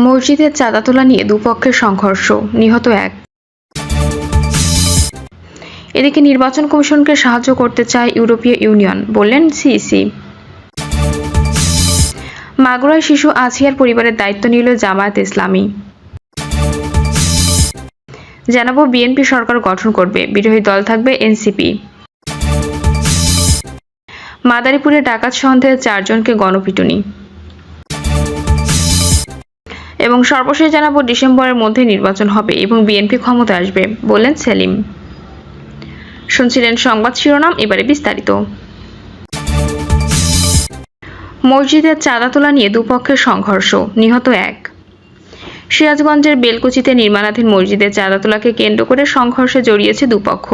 মসজিদের চাঁদা তোলা নিয়ে দুপক্ষের সংঘর্ষ, নিহত এক। এদিকে নির্বাচন কমিশনকে সাহায্য করতে চায় ইউরোপীয় ইউনিয়ন, বললেন সিইসি। মাগুরায় শিশু আসিয়ার পরিবারের দায়িত্ব নিল জামায়াতে ইসলামী। জানাবো বিএনপি সরকার গঠন করবে, বিরোধী দল থাকবে এনসিপি। মাদারীপুরে ডাকাত সন্দেহে 4 জনকে গণপিটুনি। এবং সর্বশেষ জানাবো ডিসেম্বরের মধ্যে নির্বাচন হবে এবং বিএনপি ক্ষমতায় আসবে, বললেন সেলিম। শুনছিলেন সংবাদ শিরোনাম, এবারে বিস্তারিত। মসজিদের চাঁদা তোলা নিয়ে দুপক্ষের সংঘর্ষ, নিহত এক। সিরাজগঞ্জের বেলকুচিতে নির্মাণাধীন মসজিদের চাঁদা তোলাকে কেন্দ্র করে সংঘর্ষে জড়িয়েছে দুপক্ষ।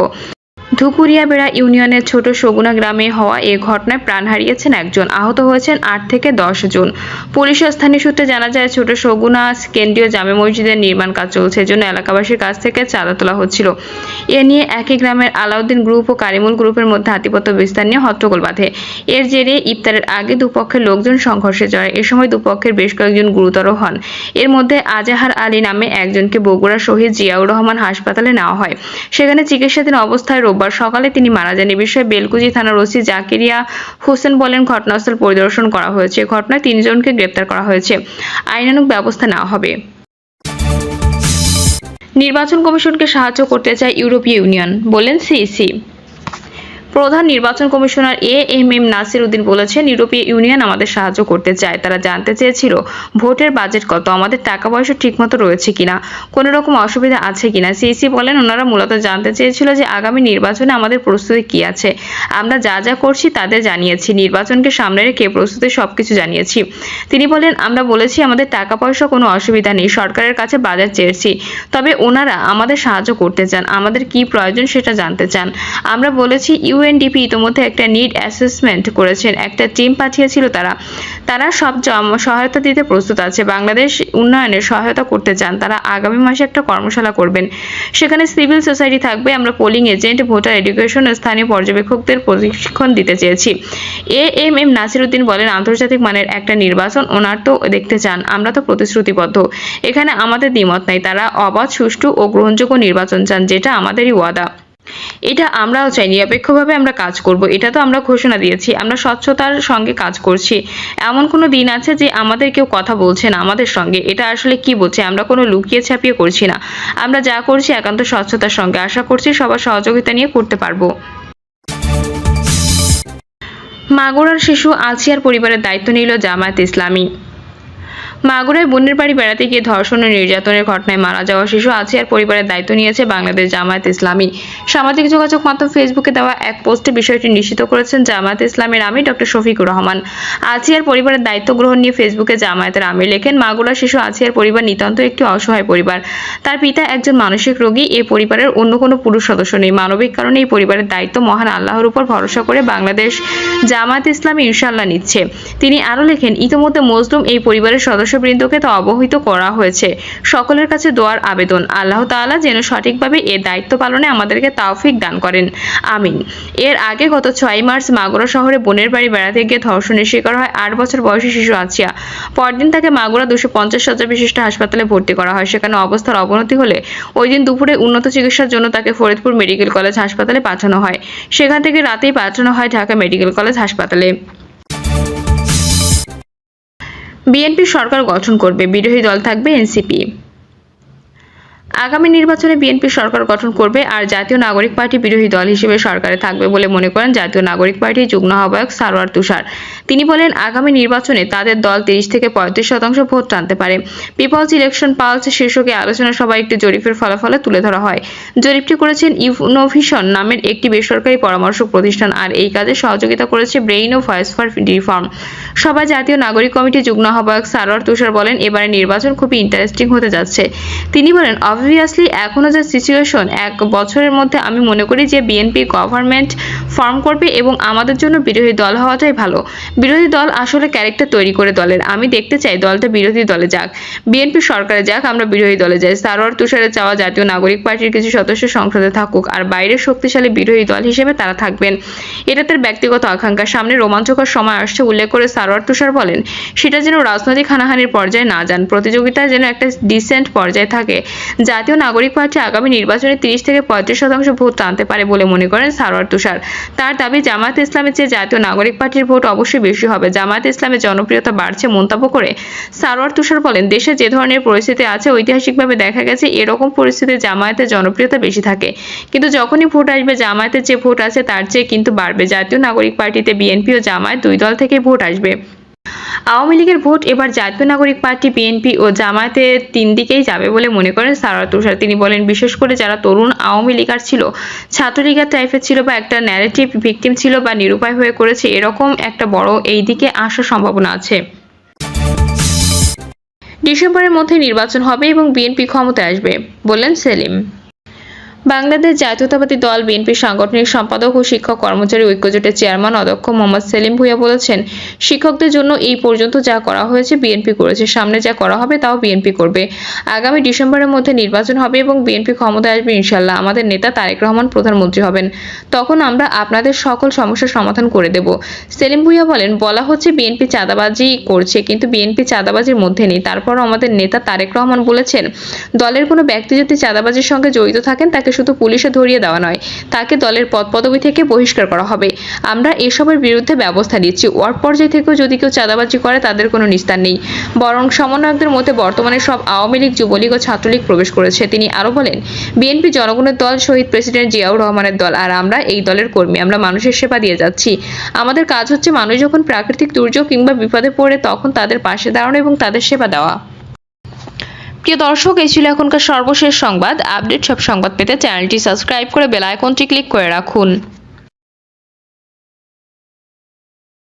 ধুকুরিয়াবেড়া ইউনিয়নের ছোট সগুনা গ্রামে হওয়া এ ঘটনায় প্রাণ হারিয়েছেন একজন, আহত হয়েছেন 8 থেকে 10 জন। পুলিশ ও স্থানীয় সূত্রে জানা যায়, ছোট সগুনা কেন্দ্রীয় জামে মসজিদের নির্মাণ কাজ চলছে, এজন্য এলাকাবাসীর কাছ থেকে চাঁদা তোলা হচ্ছিল। এ নিয়ে একই গ্রামের আলাউদ্দিন গ্রুপ ও কারিমুল গ্রুপের মধ্যে আধিপত্য বিস্তার নিয়ে হট্টগোল বাধে। এর জেরে ইফতারের আগে দুপক্ষের লোকজন সংঘর্ষে জড়ায়। এ সময় দুপক্ষের বেশ কয়েকজন গুরুতর হন। এর মধ্যে আজাহার আলী নামে একজনকে বগুড়া শহীদ জিয়াউর রহমান হাসপাতালে নেওয়া হয়। সেখানে চিকিৎসাধীন অবস্থায় রোববার সকালে তিনি মারা যান। এ বিষয়ে বেলকুচি থানার ওসি জাকিরিয়া হোসেন বলেন, ঘটনাস্থল পরিদর্শন করা হয়েছে। ঘটনায় 3 জনকে গ্রেপ্তার করা হয়েছে। আইনানুগ ব্যবস্থা নেওয়া হবে। নির্বাচন কমিশনকে সাহায্য করতে চায় ইউরোপীয় ইউনিয়ন, বললেন সিইসি। প্রধান নির্বাচন কমিশনার এএমএম নাসির উদ্দিন বলেছেন, ইউরোপীয় ইউনিয়ন আমাদের সাহায্য করতে চায়। তারা জানতে চেয়েছিল ভোটের বাজেট কত, আমাদের টাকা পয়সা ঠিকমতো রয়েছে কিনা, কোনো রকম অসুবিধা আছে কিনা। সিইসি বলেন, ওনারা মূলত জানতে চেয়েছিল যে আগামী নির্বাচনে আমাদের প্রস্তুতি কি আছে। আমরা যা যা করছি তাদের জানিয়েছি, নির্বাচনকে সামনে রেখে প্রস্তুতি সবকিছু জানিয়েছি। তিনি বলেন, আমরা বলেছি আমাদের টাকা পয়সা কোনো অসুবিধা নেই, সরকারের কাছে বাজেট চেয়েছি, তবে ওনারা আমাদের সাহায্য করতে চান, আমাদের কি প্রয়োজন সেটা জানতে চান। আমরা বলেছি ইউএনডিপি ইতিমধ্যে একটা নিড অ্যাসেসমেন্ট করেছেন, একটা টিম পাঠিয়েছিল, তারা সব সহায়তা দিতে প্রস্তুত আছে। বাংলাদেশ উন্নয়নের সহায়তা করতে চান। তারা আগামী মাসে একটা কর্মশালা করবেন, সেখানে সিভিল সোসাইটি থাকবে। আমরা পোলিং এজেন্ট, ভোটার এডুকেশন, স্থানীয় পর্যবেক্ষকদের প্রশিক্ষণ দিতে চেয়েছি। এএমএম নাসির উদ্দিন বলেন, আন্তর্জাতিক মানের একটা নির্বাচন ওনার তো দেখতে চান, আমরা তো প্রতিশ্রুতিবদ্ধ, এখানে আমাদের দ্বিমত নাই। তারা অবাধ, সুষ্ঠু ও গ্রহণযোগ্য নির্বাচন চান, যেটা আমাদেরই ওয়াদা। এটা আমরাও চাই, নিরপেক্ষভাবে আমরা কাজ করব, এটা তো আমরা ঘোষণা দিয়েছি। আমরা স্বচ্ছতার সঙ্গে কাজ করছি। এমন কোনো দিন আছে যে আমাদের কেউ কথা বলছে না আমাদের সঙ্গে, এটা আসলে কি বলছে? আমরা কোনো লুকিয়ে ছাপিয়ে করছি না, আমরা যা করছি একান্ত স্বচ্ছতার সঙ্গে। আশা করছি সবার সহযোগিতা নিয়ে করতে পারবো। মাগুরার শিশু আসিয়ার পরিবারের দায়িত্ব নিল জামায়াতে ইসলামী। মাগুরায় বোনের বাড়ি বেড়াতে গিয়ে ধর্ষণ ও নির্যাতনের ঘটনায় মারা যাওয়া শিশু আসিয়ার পরিবারের দায়িত্ব নিয়েছে বাংলাদেশ জামায়াতে ইসলামী। সামাজিক যোগাযোগ মাধ্যম ফেসবুকে দেওয়া এক পোস্টে বিষয়টি নিশ্চিত করেছেন জামায়াতে ইসলামের আমির ডক্টর শফিকুর রহমান। আসিয়ার পরিবারের দায়িত্ব গ্রহণ নিয়ে ফেসবুকে জামায়াতের আমির লেখেন, মাগুরার শিশু আসিয়ার পরিবার নিতান্ত একটি অসহায় পরিবার। তার পিতা একজন মানসিক রোগী। এই পরিবারের অন্য কোনো পুরুষ সদস্য নেই। মানবিক কারণে এই পরিবারের দায়িত্ব মহান আল্লাহর উপর ভরসা করে বাংলাদেশ জামায়াতে ইসলামী ইনশাআল্লাহ নিচ্ছে। তিনি আরো লেখেন, ইতিমধ্যে মজলুম এই পরিবারের সদস্যবৃন্দকে তা অবহিত করা হয়েছে। সকলের কাছে দোয়ার আবেদন, আল্লাহ তাআলা যেন সঠিকভাবে এর দায়িত্ব পালনে আমাদেরকে তাওফিক দান করেন, আমিন। এর আগে গত 6 মার্চ মাগুরা শহরে বোনের বাড়ি বেড়াতে গিয়ে ধর্ষণের শিকার হয় 8 বছর বয়সী শিশু আসিয়া। পরদিন তাকে মাগুরা 250 শয্যা বিশিষ্ট হাসপাতালে ভর্তি করা হয়। সেখানে অবস্থার অবনতি হলে ওই দিন দুপুরে উন্নত চিকিৎসার জন্য তাকে ফরিদপুর মেডিকেল কলেজ হাসপাতালে পাঠানো হয়। সেখান থেকে রাতেই পাঠানো হয় ঢাকা মেডিকেল কলেজ হাসপাতালে। বিএনপি সরকার গঠন করবে, বিরোধী দল থাকবে এনসিপি। আগামী নির্বাচনে বিএনপি সরকার গঠন করবে আর জাতীয় নাগরিক পার্টি বিরোধী দল হিসেবে সরকারে থাকবে বলে মনে করেন জাতীয় নাগরিক পার্টির যুগ্ম আহ্বায়ক সারোয়ার তুষার। তিনি বলেন, আগামী নির্বাচনে তাদের দল 30 থেকে 35% ভোট টানতে পারে। পিপলস ইলেকশন পালস শীর্ষকে আলোচনা সভায় একটি জরিপের ফলাফল তুলে ধরা হয়। জরিপটি করেছেন ইনোভিশন নামের একটি বেসরকারি পরামর্শক প্রতিষ্ঠান, আর এই কাজে সহযোগিতা করেছে ব্রেইন ও ভয়েস ফর রিফর্ম। সভায় জাতীয় নাগরিক কমিটির যুগ্ম আহ্বায়ক সারোয়ার তুষার বলেন, এবারে নির্বাচন খুবই ইন্টারেস্টিং হতে যাচ্ছে। তিনি বলেন, অবভিয়াসলি এখনো যে সিচুয়েশন, 1 বছরের মধ্যে আমি মনে করি যে বিএনপি গভর্নমেন্ট ফর্ম করবে এবং আমাদের জন্য বিরোধী দল হওয়াটাই ভালো। বিরোধী দল আসলে ক্যারেক্টার তৈরি করে দলের। আমি দেখতে চাই দলটা বিরোধী দলে যাক, বিএনপি সরকারে যাক, আমরা বিরোধী দলে যাই। সারোয়ার তুষারের চাওয়া জাতীয় নাগরিক পার্টির কিছু সদস্য সংসদে থাকুক আর বাইরের শক্তিশালী বিরোধী দল হিসেবে তারা থাকবেন। এটা তার ব্যক্তিগত আকাঙ্ক্ষা। সামনে রোমাঞ্চকর সময় আসছে উল্লেখ করে সারোয়ার তুষার বলেন, সেটা যেন রাজনৈতিক হানাহানির পর্যায়ে না যান, প্রতিযোগিতা যেন একটা ডিসেন্ট পর্যায়ে থাকে। জাতীয় নাগরিক পার্টি আগামী নির্বাচনে 30 থেকে 35% ভোট টানতে পারে বলে মনে করেন সারোয়ার তুষার। তার দাবি, জামায়াতে ইসলামের চেয়ে জাতীয় নাগরিক পার্টির ভোট অবশ্যই বেশি হবে। জামায়াতে ইসলামের জনপ্রিয়তা বাড়ছে মন্তব্য করে সারোয়ার তুষার বলেন, দেশে যে ধরনের পরিস্থিতি আছে ঐতিহাসিকভাবে দেখা গেছে এরকম পরিস্থিতিতে জামায়াতের জনপ্রিয়তা বেশি থাকে, কিন্তু যখনই ভোট আসবে জামায়াতের যে ভোট আছে তার চেয়ে কিন্তু বাড়বে। জাতীয় নাগরিক পার্টিতে বিএনপি ও জামায়াত দুই দল থেকে ভোট আসবে। আওয়ামী লীগের ভোট এবার জাতীয় নাগরিক পার্টি, বিএনপি ও জামায়াতে তিন দিকেই যাবে বলে মনে করেন সারোয়ার তুষার। তিনি বলেন, বিশেষ করে যারা তরুণ আওয়ামী লীগার ছিল, ছাত্রলীগার টাইপের ছিল বা একটা ন্যারেটিভ ভিকটিম ছিল বা নিরুপায় হয়ে করেছে, এরকম একটা বড় এই দিকে আসার সম্ভাবনা আছে। ডিসেম্বরের মধ্যে নির্বাচন হবে এবং বিএনপি ক্ষমতায় আসবে, বললেন সেলিম। বাংলাদেশ জাতীয়তাবাদী দল বিএনপির সাংগঠনিক সম্পাদক ও শিক্ষক কর্মচারী ঐক্যজোটের চেয়ারম্যান অধ্যক্ষ মোহাম্মদ সেলিম ভূঁইয়া বলেছেন, শিক্ষকদের জন্য এই পর্যন্ত যা করা হয়েছে বিএনপি করেছে, সামনে যা করা হবে তাও বিএনপি করবে। আগামী ডিসেম্বরের মধ্যে নির্বাচন হবে এবং বিএনপি ক্ষমতায় আসবে ইনশাআল্লাহ। আমাদের নেতা তারেক রহমান প্রধানমন্ত্রী হবেন, তখন আমরা আপনাদের সকল সমস্যার সমাধান করে দেব। সেলিম ভূঁইয়া বলেন, বলা হচ্ছে বিএনপি চাঁদাবাজি করছে, কিন্তু বিএনপি চাঁদাবাজির মধ্যে নেই। তারপরও আমাদের নেতা তারেক রহমান বলেছেন, দলের কোনো ব্যক্তি যদি চাঁদাবাজির সঙ্গে জড়িত থাকেন তাকে শুধু পুলিশে ধরিয়ে দেওয়া নয়, তাকে দলের পদপদবি থেকে বহিষ্কার করা হবে। আমরা এসবের বিরুদ্ধে ব্যবস্থা নিচ্ছি। ওয়ার্ড পর্যায় থেকেও যদি কেউ চাঁদাবাজি করে তাদের কোনো নিস্তার নেই, বরং সমন্বয়কদের মধ্যে বর্তমানে সব আওয়ামী লীগ, যুবলীগ ও ছাত্রলীগ প্রবেশ করেছে। তিনি আরো বলেন, বিএনপি জনগণের দল, শহীদ প্রেসিডেন্ট জিয়াউর রহমানের দল, আর আমরা এই দলের কর্মী। আমরা মানুষের সেবা দিয়ে যাচ্ছি। আমাদের কাজ হচ্ছে মানুষ যখন প্রাকৃতিক দুর্যোগ কিংবা বিপদে পড়ে তখন তাদের পাশে দাঁড়ানো এবং তাদের সেবা দেওয়া। প্রিয় দর্শক, এই ছিল এখনকার সর্বশেষ সংবাদ। আপডেট সব সংবাদ পেতে চ্যানেলটি সাবস্ক্রাইব করে বেল আইকনটি ক্লিক করে রাখুন।